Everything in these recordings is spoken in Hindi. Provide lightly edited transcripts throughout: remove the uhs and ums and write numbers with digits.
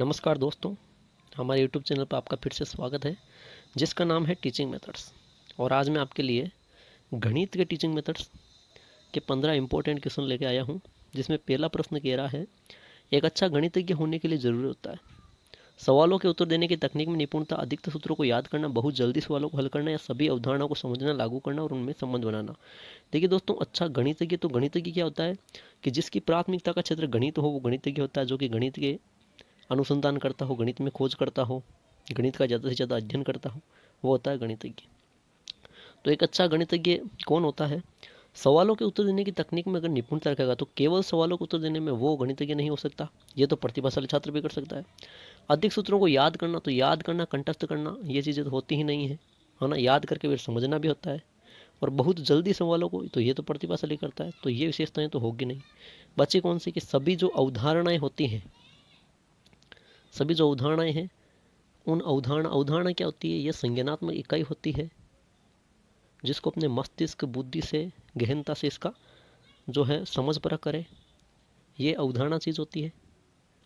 नमस्कार दोस्तों, हमारे YouTube चैनल पर आपका फिर से स्वागत है जिसका नाम है टीचिंग मेथड्स। और आज मैं आपके लिए गणित के टीचिंग मेथड्स के 15 इंपॉर्टेंट क्वेश्चन लेके आया हूं, जिसमें पहला प्रश्न कह रहा है, एक अच्छा गणितज्ञ होने के लिए ज़रूरी होता है सवालों के उत्तर देने की तकनीक में निपुणता, अधिकतर सूत्रों को याद करना, बहुत जल्दी सवालों को हल करना या सभी अवधारणाओं को समझना, लागू करना और उनमें संबंध बनाना। देखिए दोस्तों, अच्छा गणितज्ञ तो गणितज्ञ क्या होता है कि जिसकी प्राथमिकता का क्षेत्र गणित हो वो गणितज्ञ होता है, जो कि गणित के अनुसंधान करता हो, गणित में खोज करता हो, गणित का ज़्यादा से ज़्यादा अध्ययन करता हो, वो होता है गणितज्ञ। तो एक अच्छा गणितज्ञ कौन होता है? सवालों के उत्तर देने की तकनीक में अगर निपुणता रखेगा तो केवल सवालों के उत्तर देने में वो गणितज्ञ नहीं हो सकता, ये तो प्रतिभाशाली छात्र भी कर सकता है। अधिक सूत्रों को याद करना, तो याद करना, कंठस्थ करना, ये चीज़ें तो होती ही नहीं है ना। याद करके फिर समझना भी होता है। और बहुत जल्दी सवालों को, तो ये तो प्रतिभाशाली करता है, तो ये विशेषताएं तो होगी नहीं। बची कौन सी कि सभी जो अवधारणाएं होती हैं, सभी जो अवधारणाएं हैं, उन अवधारणा क्या होती है? ये संज्ञानात्मक इकाई होती है जिसको अपने मस्तिष्क बुद्धि से, गहनता से इसका जो है समझ परख करे। ये अवधारणा चीज़ होती है,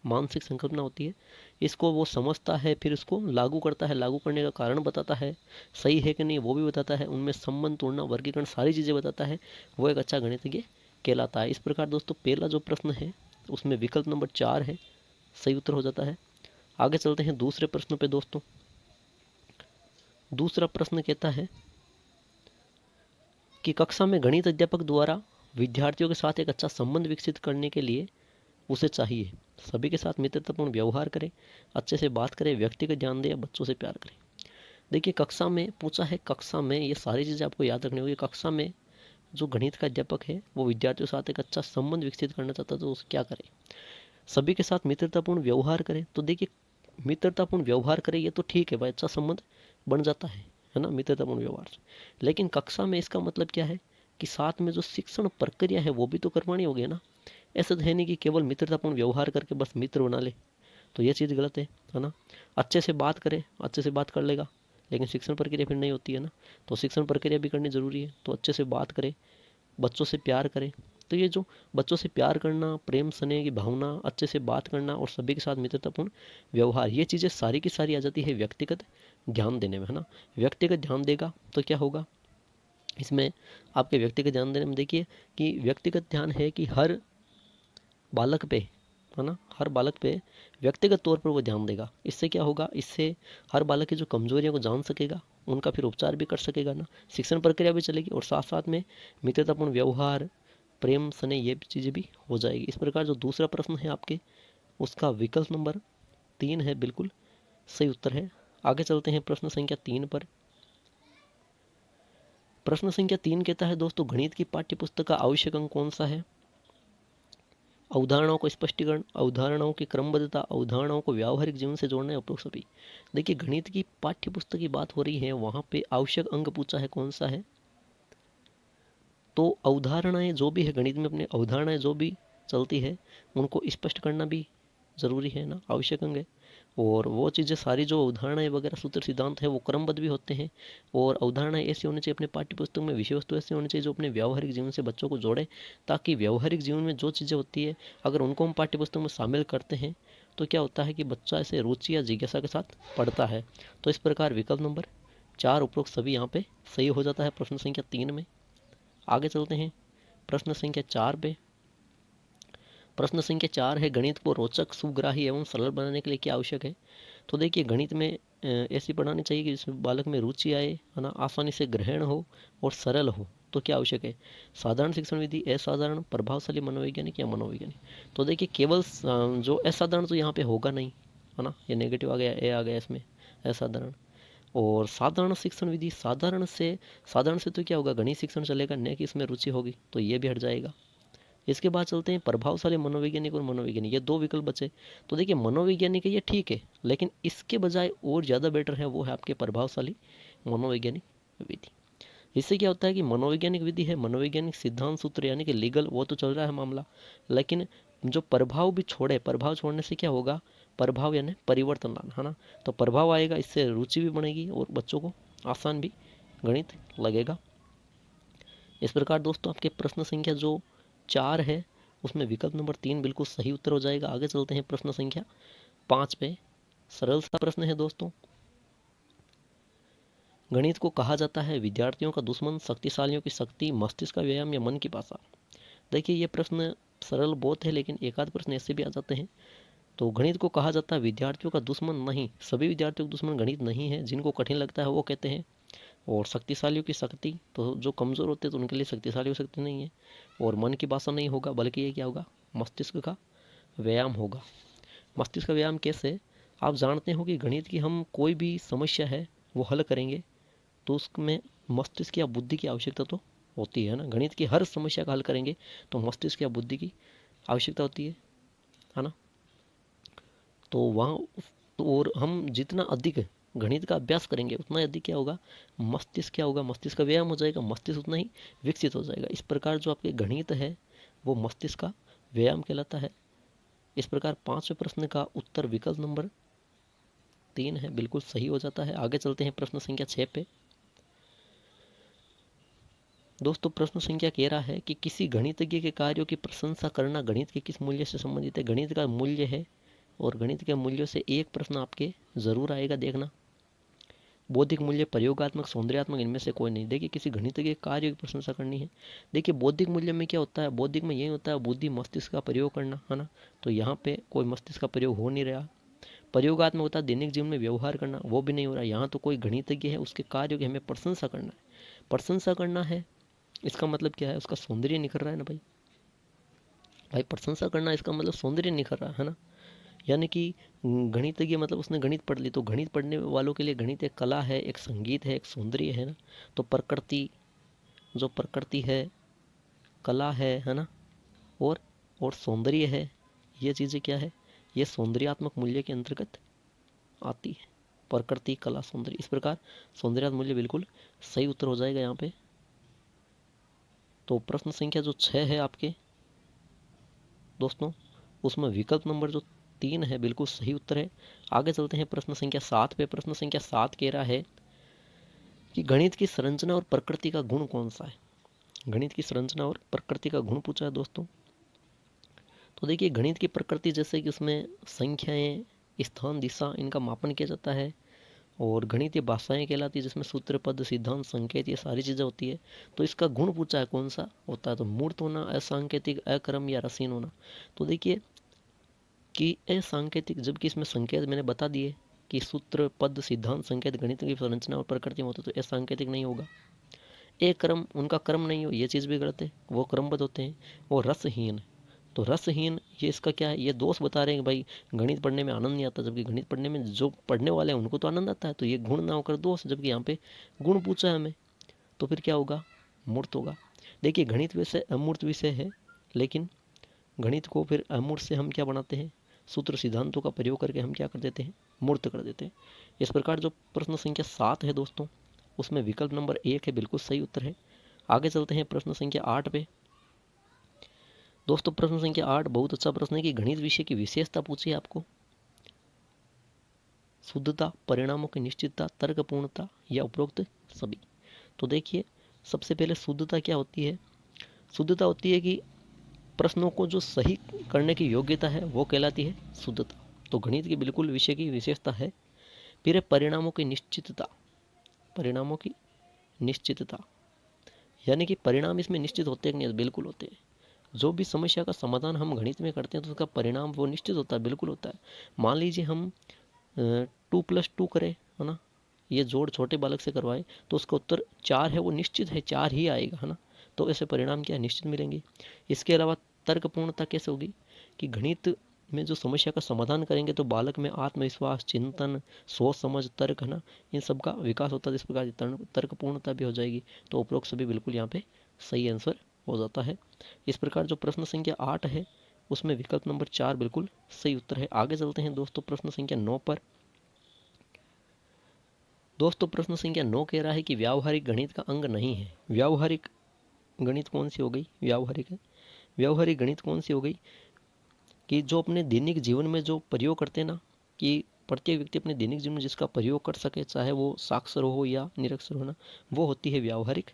मानसिक संकल्पना होती है। इसको वो समझता है, फिर इसको लागू करता है, लागू करने का कारण बताता है, सही है कि नहीं वो भी बताता है, उनमें संबंध, तुलना, वर्गीकरण सारी चीज़ें बताता है। वो एक अच्छा गणितज्ञ कहलाता है। इस प्रकार दोस्तों पहला जो प्रश्न है उसमें विकल्प नंबर 4 है, सही उत्तर हो जाता है। आगे चलते हैं दूसरे प्रश्न पे दोस्तों। दूसरा प्रश्न कहता है कि कक्षा में गणित अध्यापक द्वारा विद्यार्थियों के साथ एक अच्छा संबंध विकसित करने के लिए उसे चाहिए सभी के साथ मित्रतापूर्ण व्यवहार करे, अच्छे से बात करे, व्यक्तिगत ध्यान दे या बच्चों से प्यार करे। देखिए कक्षा में पूछा है, कक्षा में ये सारी चीज़ें आपको याद रखनी होगी। कक्षा में जो गणित का अध्यापक है वो विद्यार्थियों के साथ एक अच्छा संबंध विकसित करना चाहता है, तो उसे क्या करे? सभी के साथ मित्रतापूर्ण व्यवहार करे। तो देखिए मित्रतापूर्ण व्यवहार करे, ये तो ठीक है भाई, अच्छा संबंध बन जाता है ना मित्रतापूर्ण व्यवहार से। लेकिन कक्षा में इसका मतलब क्या है कि साथ में जो शिक्षण प्रक्रिया है वो भी तो करवानी होगी ना। ऐसा तो है नहीं कि केवल मित्रतापूर्ण व्यवहार करके बस मित्र बना ले, तो ये चीज़ गलत है ना। अच्छे से बात करे, अच्छे से बात कर लेगा, लेकिन शिक्षण प्रक्रिया फिर नहीं होती है ना। तो शिक्षण प्रक्रिया भी करनी जरूरी है। तो अच्छे से बात करे, बच्चों से प्यार करें। तो ये जो बच्चों से प्यार करना, प्रेम स्नेह की भावना, अच्छे से बात करना और सभी के साथ मित्रतापूर्ण व्यवहार, ये चीज़ें सारी की सारी आ जाती है व्यक्तिगत ध्यान देने में, है ना। व्यक्तिगत ध्यान देगा तो क्या होगा इसमें? आपके व्यक्तिगत ध्यान देने में देखिए कि व्यक्तिगत ध्यान है कि हर बालक पे, है ना, हर बालक पे व्यक्तिगत तौर पर वो ध्यान देगा। इससे क्या होगा? इससे हर बालक की जो कमजोरियों को जान सकेगा, उनका फिर उपचार भी कर सकेगा ना। शिक्षण प्रक्रिया भी चलेगी और साथ साथ में मित्रतापूर्ण व्यवहार, प्रेम स्नेह, ये चीज़ें भी हो जाएगी। इस प्रकार जो दूसरा प्रश्न है आपके, उसका विकल्प नंबर 3 है, बिल्कुल सही उत्तर है। आगे चलते हैं प्रश्न संख्या 3 पर। प्रश्न संख्या 3 कहता है दोस्तों, गणित की पाठ्य पुस्तक का आवश्यक अंक कौन सा है? अवधारणाओं को स्पष्टीकरण, अवधारणाओं की क्रमबद्धता, अवधारणाओं को व्यावहारिक जीवन से जोड़ना है, उपरोक्त सभी। देखिए गणित की पाठ्य पुस्तक की बात हो रही है, वहां पे आवश्यक अंक पूछा है, कौन सा है? तो अवधारणाएं जो भी है गणित में, अपने अवधारणाएं जो भी चलती है उनको स्पष्ट करना भी जरूरी है ना, आवश्यक अंग है। और वो चीज़ें सारी जो अवधारणाएं वगैरह, सूत्र सिद्धांत है, वो क्रमबद्ध भी होते हैं। और अवधारणाएं ऐसी होनी चाहिए अपने पाठ्य पुस्तक में, विषय वस्तु ऐसी होनी चाहिए जो अपने व्यावहारिक जीवन से बच्चों को जोड़े, ताकि व्यावहारिक जीवन में जो चीज़ें होती है अगर उनको हम पाठ्य पुस्तक में शामिल करते हैं तो क्या होता है कि बच्चा ऐसे रुचि या जिज्ञासा के साथ पढ़ता है। तो इस प्रकार विकल्प नंबर 4 उपरोक्त सभी यहाँ पे सही हो जाता है प्रश्न संख्या 3 में। आगे चलते हैं प्रश्न संख्या 4 पे। प्रश्न संख्या 4 है, गणित को रोचक, सुग्राही एवं सरल बनाने के लिए क्या आवश्यक है? तो देखिए गणित में ऐसी पढ़ानी चाहिए कि जिसमें बालक में रुचि आए, है ना, आसानी से ग्रहण हो और सरल हो। तो क्या आवश्यक है? साधारण शिक्षण विधि, असाधारण, प्रभावशाली, मनोवैज्ञानिक या मनोवैज्ञानिक। तो देखिए केवल जो असाधारण तो यहाँ पे होगा नहीं, है ना, ये नेगेटिव आ गया, ए आ गया इसमें, असाधारण। और साधारण शिक्षण विधि, साधारण से तो क्या होगा, गणित शिक्षण चलेगा, न कि इसमें रुचि होगी, तो ये भी हट जाएगा। इसके बाद चलते हैं प्रभावशाली, मनोवैज्ञानिक और मनोवैज्ञानिक, ये दो विकल्प बचे। तो देखिए मनोवैज्ञानिक है ये ठीक है, लेकिन इसके बजाय और ज़्यादा बेटर है वो है आपके प्रभावशाली मनोवैज्ञानिक विधि। इससे क्या होता है कि मनोवैज्ञानिक विधि है, मनोवैज्ञानिक सिद्धांत सूत्र यानी कि लीगल, वो तो चल रहा है मामला, लेकिन जो प्रभाव भी छोड़े, प्रभाव छोड़ने से क्या होगा? प्रभाव यानी परिवर्तन लाना, है ना। तो प्रभाव आएगा, इससे रुचि भी बढ़ेगी और बच्चों को आसान भी गणित लगेगा। इस प्रकार दोस्तों आपके प्रश्न संख्या जो 4 है उसमें विकल्प नंबर 3 बिल्कुल सही उत्तर हो जाएगा। आगे चलते हैं प्रश्न संख्या 5 पे सरल सा प्रश्न है दोस्तों। गणित को कहा जाता है विद्यार्थियों का दुश्मन, शक्तिशालियों की शक्ति, मस्तिष्क का व्यायाम या मन की भाषा। देखिए ये प्रश्न सरल बहुत है, लेकिन एक आध प्रश्न ऐसे भी आ जाते हैं। तो गणित को कहा जाता है विद्यार्थियों का दुश्मन नहीं, सभी विद्यार्थियों का दुश्मन गणित नहीं है। जिनको कठिन लगता है वो कहते हैं। और शक्तिशालियों की शक्ति, तो जो कमजोर होते हैं तो उनके लिए शक्तिशाली हो शक्ति नहीं है। और मन की भाषा नहीं होगा, बल्कि ये क्या होगा, मस्तिष्क का व्यायाम होगा। मस्तिष्क का व्यायाम कैसे? आप जानते हो कि गणित की हम कोई भी समस्या है वो हल करेंगे तो उसमें मस्तिष्क या बुद्धि की आवश्यकता तो होती है ना। गणित की हर समस्या का हल करेंगे तो मस्तिष्क या बुद्धि की आवश्यकता होती है ना। तो वहाँ और हम जितना अधिक गणित का अभ्यास करेंगे उतना अधिक क्या होगा, मस्तिष्क क्या होगा, मस्तिष्क का व्यायाम हो जाएगा, मस्तिष्क उतना ही विकसित हो जाएगा। इस प्रकार जो आपके गणित है वो मस्तिष्क का व्यायाम कहलाता है। इस प्रकार 5वें प्रश्न का उत्तर विकल्प नंबर 3 है, बिल्कुल सही हो जाता है। आगे चलते हैं प्रश्न संख्या 6 पे। दोस्तों प्रश्न संख्या कह रहा है कि किसी गणितज्ञ के कार्यों की प्रशंसा करना गणित के किस मूल्य से संबंधित है। गणित का मूल्य है और गणित के मूल्यों से एक प्रश्न आपके जरूर आएगा, देखना। बौद्धिक मूल्य, प्रयोगात्मक, सौंदर्यात्मक, इनमें से कोई नहीं। देखिए किसी गणितज्ञ के कार्य की प्रशंसा करनी है। देखिए बौद्धिक मूल्य में क्या होता है, बौद्धिक में यही होता है बुद्धि मस्तिष्क का प्रयोग करना, है ना। तो यहाँ पे कोई मस्तिष्क का प्रयोग हो नहीं रहा। प्रयोगात्मक होता है दैनिक जीवन में व्यवहार करना, वो भी नहीं हो रहा। यहाँ तो कोई गणितज्ञ है उसके कार्यों की हमें प्रशंसा करना है। प्रशंसा करना है इसका मतलब क्या है, उसका सौंदर्य निखर रहा है ना भाई। भाई प्रशंसा करना इसका मतलब सौंदर्य निखर रहा है ना। यानी कि गणितज्ञ मतलब उसने गणित पढ़ ली, तो गणित पढ़ने वालों के लिए गणित एक कला है, एक संगीत है, एक सौंदर्य है ना। तो प्रकृति, जो प्रकृति है, कला है ना, और सौंदर्य है, ये चीज़ें क्या है, ये सौंदर्यात्मक मूल्य के अंतर्गत आती है। प्रकृति, कला, सौंदर्य, इस प्रकार सौंदर्यात्मक मूल्य बिल्कुल सही उत्तर हो जाएगा यहाँ पे। तो प्रश्न संख्या जो 6 है आपके दोस्तों, उसमें विकल्प नंबर जो 3 है बिल्कुल सही उत्तर है। आगे चलते हैं प्रश्न संख्या 7 पे। प्रश्न संख्या 7 कह रहा है कि गणित की संरचना और प्रकृति का गुण कौन सा है। गणित की संरचना और प्रकृति का गुण पूछा है दोस्तों। तो देखिए गणित की प्रकृति जैसे कि उसमें संख्याएं, स्थान, दिशा, इनका मापन किया जाता है। और गणितीय भाषाएं कहलाती है जिसमें सूत्र, पद, सिद्धांत, संकेत, ये सारी चीज़ें होती है। तो इसका गुण पूछा है कौन सा होता है, तो मूर्त होना, असंकेतिक, अक्रम या रसीन होना। तो देखिए कि असंकेतिक, जबकि इसमें संकेत मैंने बता दिए कि सूत्र, पद, सिद्धांत, संकेत गणित की संरचना और प्रकृति में होते, तो असंकेतिक नहीं होगा। एक क्रम, उनका क्रम नहीं हो, ये चीज़ भी गलत है, वो क्रमबद्ध होते हैं। और रसहीन, तो रसहीन, ये इसका क्या है, ये दोष बता रहे हैं कि भाई गणित पढ़ने में आनंद नहीं आता, जबकि गणित पढ़ने में जो पढ़ने वाले हैं उनको तो आनंद आता है। तो ये गुण ना होकर दोष, जबकि यहाँ पे गुण पूछा है हमें, तो फिर क्या होगा, मूर्त होगा। देखिए गणित वैसे अमूर्त विषय है, लेकिन गणित को फिर अमूर्त से हम क्या बनाते हैं, सूत्र सिद्धांतों का प्रयोग करके हम क्या कर देते हैं, मूर्त कर देते हैं। इस प्रकार जो प्रश्न संख्या 7 है दोस्तों, उसमें विकल्प नंबर 1 है, बिल्कुल सही उत्तर है। आगे चलते हैं प्रश्न संख्या 8 पे। दोस्तों प्रश्न संख्या 8 बहुत अच्छा प्रश्न है कि गणित विषय की विशेषता पूछी है आपको। शुद्धता, परिणामों की निश्चितता, तर्कपूर्णता या उपरोक्त सभी। तो देखिए सबसे पहले शुद्धता क्या होती है। शुद्धता होती है कि प्रश्नों को जो सही करने की योग्यता है वो कहलाती है शुद्धता। तो गणित की बिल्कुल विषय की विशेषता है। फिर है परिणामों की निश्चितता। परिणामों की निश्चितता यानी कि परिणाम इसमें निश्चित होते हैं कि नहीं, बिल्कुल होते हैं। जो भी समस्या का समाधान हम गणित में करते हैं तो उसका परिणाम वो निश्चित होता है, बिल्कुल होता है। मान लीजिए हम 2+2 करें, है ना, ये जोड़ छोटे बालक से करवाए, तो उसका उत्तर 4 है, वो निश्चित है, 4 ही आएगा, है ना। तो ऐसे परिणाम क्या है, निश्चित मिलेंगे। इसके अलावा तर्कपूर्णता कैसे होगी कि गणित में जो समस्या का समाधान करेंगे तो बालक में आत्मविश्वास, चिंतन, सोच समझ, तर्क, है ना, इन सब का विकास होता है। इस प्रकार तर्कपूर्णता भी हो जाएगी। तो उपरोक्त सभी बिल्कुल यहाँ पे सही आंसर हो जाता है। इस प्रकार जो प्रश्न संख्या 8 है उसमें विकल्प नंबर 4 बिल्कुल सही उत्तर है। आगे चलते हैं दोस्तों प्रश्न संख्या 9 पर। दोस्तों प्रश्न संख्या 9 कह रहा है कि व्यावहारिक गणित का अंग नहीं है। व्यावहारिक गणित कौन सी हो गई, व्यावहारिक है, व्यावहारिक गणित कौन सी हो गई कि जो अपने दैनिक जीवन में जो प्रयोग करते हैं ना, कि प्रत्येक व्यक्ति अपने दैनिक जीवन में जिसका प्रयोग कर सके, चाहे वो साक्षर हो या निरक्षर हो ना, वो होती है व्यावहारिक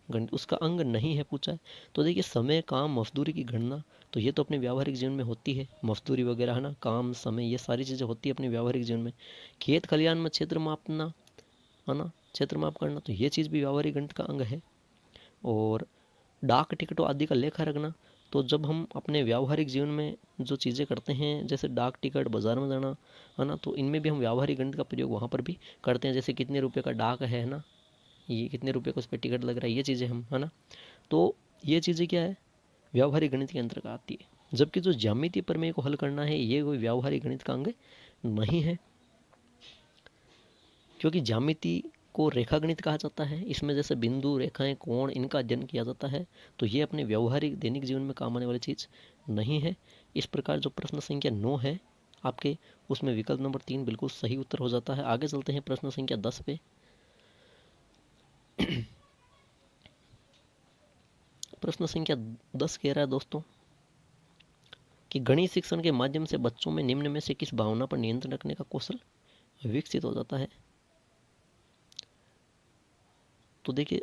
गणित उसका अंग नहीं है पूछा है। तो देखिए समय, काम, मजदूरी की गणना तो ये तो अपने व्यावहारिक जीवन में होती है, मजदूरी वगैरह है ना, काम, समय, ये सारी चीज़ें होती है अपने व्यावहारिक जीवन में। खेत खलिहान में क्षेत्र मापना है ना, क्षेत्र माप करना, तो ये चीज़ भी व्यावहारिक गणित का अंग है। और डाक टिकटों आदि का लेखा रखना, तो जब हम अपने व्यावहारिक जीवन में जो चीज़ें करते हैं, जैसे डाक टिकट, बाजार में जाना है ना, तो इनमें भी हम व्यावहारिक गणित का प्रयोग वहाँ पर भी करते हैं। जैसे कितने रुपए का डाक है ना, ये कितने रुपए का उस पर टिकट लग रहा है, ये चीज़ें हम है ना, तो ये चीज़ें क्या है, व्यावहारिक गणित के अंतर्गत आती है। जबकि जो ज्यामितीय प्रमेय को हल करना है, ये कोई व्यावहारिक गणित का अंग नहीं है, क्योंकि ज्यामिति को रेखागणित कहा जाता है। इसमें जैसे बिंदु, रेखाएं, कोण, इनका अध्ययन किया जाता है, तो ये अपने व्यावहारिक दैनिक जीवन में काम आने वाली चीज़ नहीं है। इस प्रकार जो प्रश्न संख्या 9 है आपके, उसमें विकल्प नंबर 3 बिल्कुल सही उत्तर हो जाता है। आगे चलते हैं प्रश्न संख्या 10 पे। प्रश्न संख्या 10 कह रहा है दोस्तों कि गणित शिक्षण के माध्यम से बच्चों में निम्न में से किस भावना पर नियंत्रण रखने का कौशल विकसित हो जाता है। तो देखिए,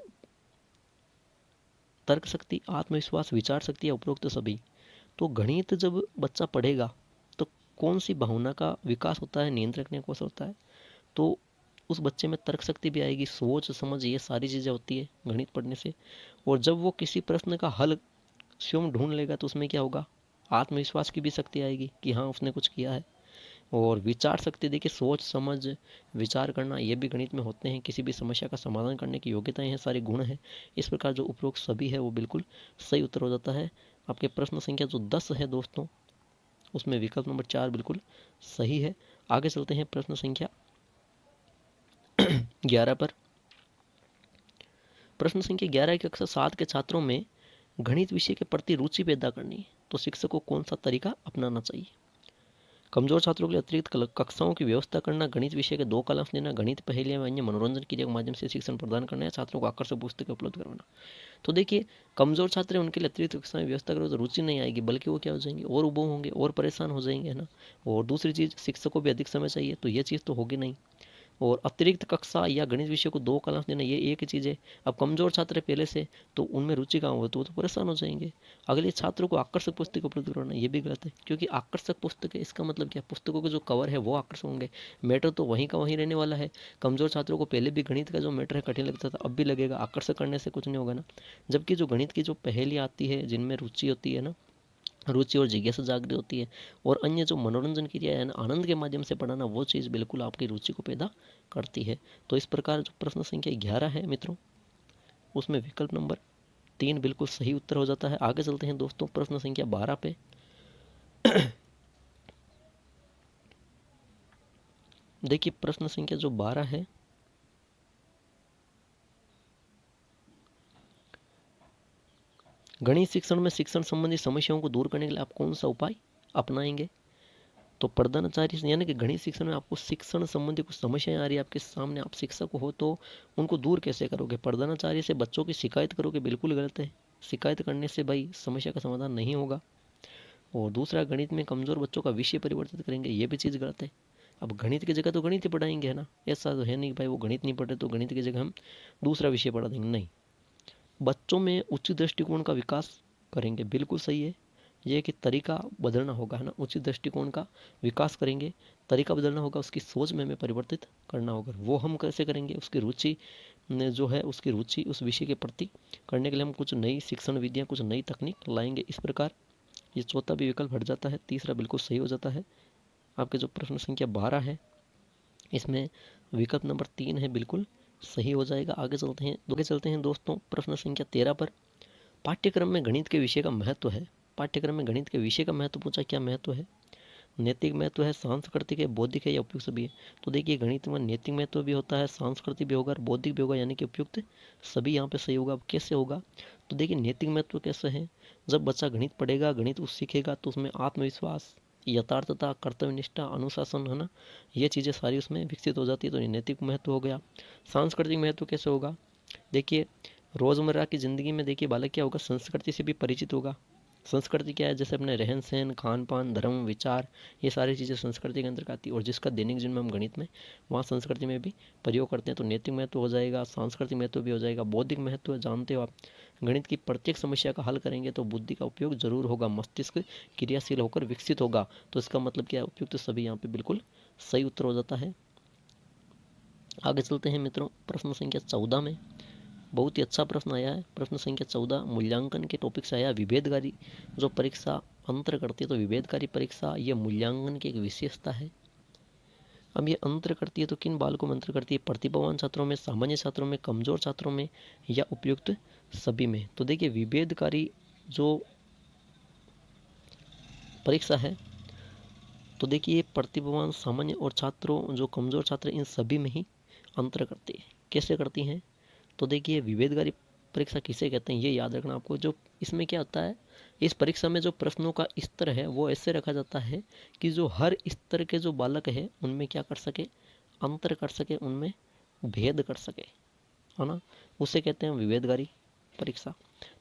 तर्क शक्ति, आत्मविश्वास, विचार शक्ति या उपरोक्त सभी। तो गणित जब बच्चा पढ़ेगा तो कौन सी भावना का विकास होता है, नियंत्रण रखने का कौशल होता है, तो उस बच्चे में तर्क शक्ति भी आएगी, सोच समझ, ये सारी चीज़ें होती है गणित पढ़ने से। और जब वो किसी प्रश्न का हल स्वयं ढूंढ लेगा तो उसमें क्या होगा, आत्मविश्वास की भी शक्ति आएगी कि हाँ उसने कुछ किया है। और विचार शक्ति, देखिए सोच समझ, विचार करना, ये भी गणित में होते हैं। किसी भी समस्या का समाधान करने की योग्यताएं हैं, सारे गुण हैं। इस प्रकार जो उपरोक्त सभी है वो बिल्कुल सही उत्तर हो जाता है। आपके प्रश्न संख्या जो 10 है दोस्तों, उसमें विकल्प नंबर 4 बिल्कुल सही है। आगे चलते हैं प्रश्न संख्या 11 पर। प्रश्न संख्या 11 की कक्षा 7 के छात्रों में गणित विषय के प्रति रुचि पैदा करनी है, तो शिक्षक को कौन सा तरीका अपनाना चाहिए। कमजोर छात्रों के लिए अतिरिक्त कक्षाओं की व्यवस्था करना, गणित विषय के 2 कॉलम्स देना, गणित पहेलियां व अन्य मनोरंजन क्रिया के माध्यम से शिक्षण प्रदान करना या छात्रों को आकर्षक पुस्तकें उपलब्ध करवाना। तो देखिए, कमजोर छात्र हैं उनके लिए अतिरिक्त कक्षा में व्यवस्था करो तो रुचि नहीं आएगी, बल्कि वो क्या हो जाएंगे, और उबो होंगे और परेशान हो जाएंगे, है ना। और दूसरी चीज़, शिक्षक को भी अधिक समय चाहिए, तो ये चीज़ तो होगी नहीं। और अतिरिक्त कक्षा या गणित विषय को 2 क्लास देना, ये एक ही चीज़ है। अब कमजोर छात्र पहले से, तो उनमें रुचि कहाँ हो, तो वो तो परेशान हो जाएंगे। अगले छात्रों को आकर्षक पुस्तक उपलब्ध कराना, ये भी गलत है, क्योंकि आकर्षक पुस्तक है, इसका मतलब क्या, पुस्तकों के जो कवर है वो आकर्षक होंगे, मैटर तो वहीं का वहीं रहने वाला है। कमजोर छात्रों को पहले भी गणित का जो मैटर है कठिन लगता था, अब भी लगेगा, आकर्षक करने से कुछ नहीं होगा ना। जबकि जो गणित की जो पहेली आती है, जिनमें रुचि होती है ना, रुचि और जिज्ञासा जागृत होती है, और अन्य जो मनोरंजन क्रिया है ना, आनंद के माध्यम से पढ़ाना, वो चीज़ बिल्कुल आपकी रुचि को पैदा करती है। तो इस प्रकार जो प्रश्न संख्या 11 है मित्रों, उसमें विकल्प नंबर 3 बिल्कुल सही उत्तर हो जाता है। आगे चलते हैं दोस्तों प्रश्न संख्या 12 पे। देखिए, प्रश्न संख्या जो 12 है, गणित शिक्षण में शिक्षण संबंधी समस्याओं को दूर करने के लिए आप कौन सा उपाय अपनाएंगे। तो प्रधानाचार्य से, यानी कि गणित शिक्षण में आपको शिक्षण संबंधी कुछ समस्याएं आ रही है आपके सामने, आप शिक्षक हो तो उनको दूर कैसे करोगे। प्रधानाचार्य से बच्चों की शिकायत करोगे, बिल्कुल गलत है। शिकायत करने से भाई समस्या का समाधान नहीं होगा। और दूसरा, गणित में कमजोर बच्चों का विषय परिवर्तित करेंगे, ये भी चीज़ गलत है। अब गणित की जगह तो गणित ही पढ़ाएंगे, है ना। ऐसा तो है नहीं भाई वो गणित नहीं पढ़े तो गणित की जगह हम दूसरा विषय पढ़ा देंगे, नहीं। बच्चों में उच्च दृष्टिकोण का विकास करेंगे, बिल्कुल सही है। ये कि तरीका बदलना होगा, है ना, उचित दृष्टिकोण का विकास करेंगे, तरीका बदलना होगा, उसकी सोच में हमें परिवर्तित करना होगा। वो हम कैसे करेंगे, उसकी रुचि जो है, उसकी रुचि उस विषय के प्रति करने के लिए हम कुछ नई शिक्षण विधियाँ, कुछ नई तकनीक लाएंगे। इस प्रकार ये चौथा भी विकल्प हट जाता है, तीसरा बिल्कुल सही हो जाता है। आपके जो प्रश्न संख्या 12 है, इसमें विकल्प नंबर 3 है, बिल्कुल सही हो जाएगा। आगे चलते हैं दोस्तों प्रश्न संख्या 13 पर। पाठ्यक्रम में गणित के विषय का महत्व है। पाठ्यक्रम में गणित के विषय का महत्व पूछा, क्या महत्व है। नैतिक महत्व है, सांस्कृतिक है, बौद्धिक है या उपयुक्त सभी है। तो देखिए, गणित में नैतिक महत्व भी होता है, सांस्कृतिक भी होगा और बौद्धिक भी होगा, यानी कि उपयुक्त सभी यहाँ पे सही होगा। अब कैसे होगा, तो देखिए नैतिक महत्व कैसे है, जब बच्चा गणित पढ़ेगा, गणित उस सीखेगा, तो उसमें आत्मविश्वास, यथार्थता, कर्तव्यनिष्ठा, अनुशासन, है ना, ये चीज़ें सारी उसमें विकसित हो जाती है, तो ये नैतिक महत्व हो गया। सांस्कृतिक महत्व कैसे होगा, देखिए रोज़मर्रा की ज़िंदगी में देखिए बालक क्या होगा, संस्कृति से भी परिचित होगा, संस्कृति क्या है, जैसे अपने रहन सहन, खान पान, धर्म, विचार, ये सारी चीज़ें संस्कृति के अंतर्गत आती है। और जिसका दैनिक जीवन में हम गणित में वहाँ संस्कृति में भी प्रयोग करते हैं। तो नैतिक महत्व हो जाएगा, सांस्कृतिक महत्व भी हो जाएगा, बौद्धिक महत्व जानते हो आप। गणित की प्रत्येक समस्या का हल करेंगे तो बुद्धि का उपयोग जरूर होगा, मस्तिष्क क्रियाशील होकर विकसित होगा। तो इसका मतलब क्या है, उपयुक्त तो सभी यहाँ पे बिल्कुल सही उत्तर हो जाता है। आगे चलते हैं मित्रों, प्रश्न संख्या 14 में बहुत ही अच्छा प्रश्न आया है। प्रश्न संख्या 14 मूल्यांकन के टॉपिक से आया। विभेदकारी जो परीक्षा अंतर करती है, तो विभेदकारी परीक्षा ये मूल्यांकन की एक विशेषता है। अब ये अंतर करती है तो किन बालकों में अंतर करती है, प्रतिभावान छात्रों में, सामान्य छात्रों में, कमजोर छात्रों में, या उपयुक्त सभी में। तो देखिए विभेदकारी जो परीक्षा है, तो देखिए प्रतिभावान, सामान्य और छात्रों जो कमजोर छात्र, इन सभी में ही अंतर करती है। कैसे करती हैं, तो देखिए विभेदकारी परीक्षा किसे कहते हैं ये याद रखना आपको। जो इसमें क्या होता है, इस परीक्षा में जो प्रश्नों का स्तर है वो ऐसे रखा जाता है कि जो हर स्तर के जो बालक है उनमें क्या कर सके, अंतर कर सके, उनमें भेद कर सके, है ना, उसे कहते हैं विभेदकारी परीक्षा।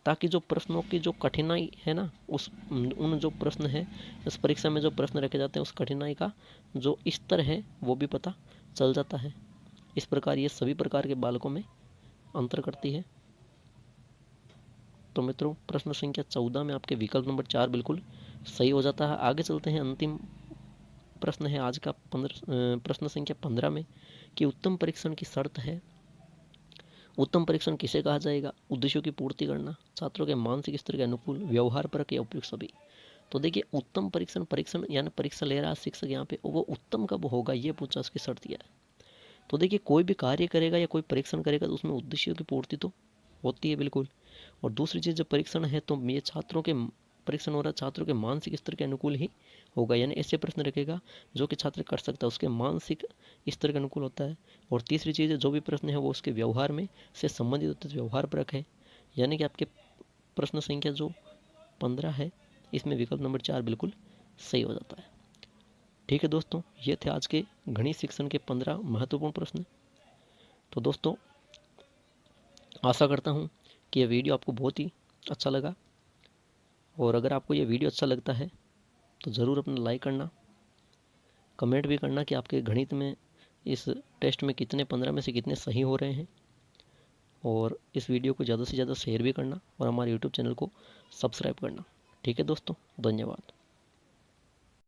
ताकि जो प्रश्नों की जो कठिनाई है ना, उस उन जो प्रश्न है इस परीक्षा में जो प्रश्न रखे जाते हैं उस कठिनाई का जो स्तर है वो भी पता चल जाता है। इस प्रकार ये सभी प्रकार के बालकों में अंतर करती है। तो मित्रों प्रश्न संख्या 14 में आपके विकल्प नंबर 4 बिल्कुल सही हो जाता है। आगे चलते हैं, अंतिम प्रश्न है आज का प्रश्न संख्या 15 में कि उत्तम परीक्षण की शर्त है। उत्तम परीक्षण किसे कहा जाएगा, उद्देश्यों की पूर्ति करना, छात्रों के मानसिक स्तर के अनुकूल, व्यवहार परक या उपयुक्त सभी। तो देखिए उत्तम परीक्षण यानी परीक्षा ले रहा है शिक्षक यहाँ पे, वो उत्तम कब होगा ये पूछा, उसकी शर्त यह है। तो देखिए कोई भी कार्य करेगा या कोई परीक्षण करेगा तो उसमें उद्देश्यों की पूर्ति तो होती है बिल्कुल। और दूसरी चीज़ जब परीक्षण है तो ये छात्रों के परीक्षण हो रहा है छात्रों के मानसिक स्तर के अनुकूल ही होगा, यानी ऐसे प्रश्न रखेगा जो कि छात्र कर सकता है, उसके मानसिक स्तर के अनुकूल होता है। और तीसरी चीज़ है जो भी प्रश्न है वो उसके व्यवहार में से संबंधित होते हैं, व्यवहार परक है। यानी कि आपके प्रश्न संख्या जो 15 है इसमें विकल्प नंबर 4 बिल्कुल सही हो जाता है। ठीक है दोस्तों, ये थे आज के गणित शिक्षण के 15 महत्वपूर्ण प्रश्न। तो दोस्तों आशा करता हूँ कि यह वीडियो आपको बहुत ही अच्छा लगा। और अगर आपको ये वीडियो अच्छा लगता है तो ज़रूर अपना लाइक करना, कमेंट भी करना कि आपके गणित में इस टेस्ट में कितने 15 में से कितने सही हो रहे हैं। और इस वीडियो को ज़्यादा से ज़्यादा शेयर भी करना और हमारे यूट्यूब चैनल को सब्सक्राइब करना। ठीक है दोस्तों, धन्यवाद।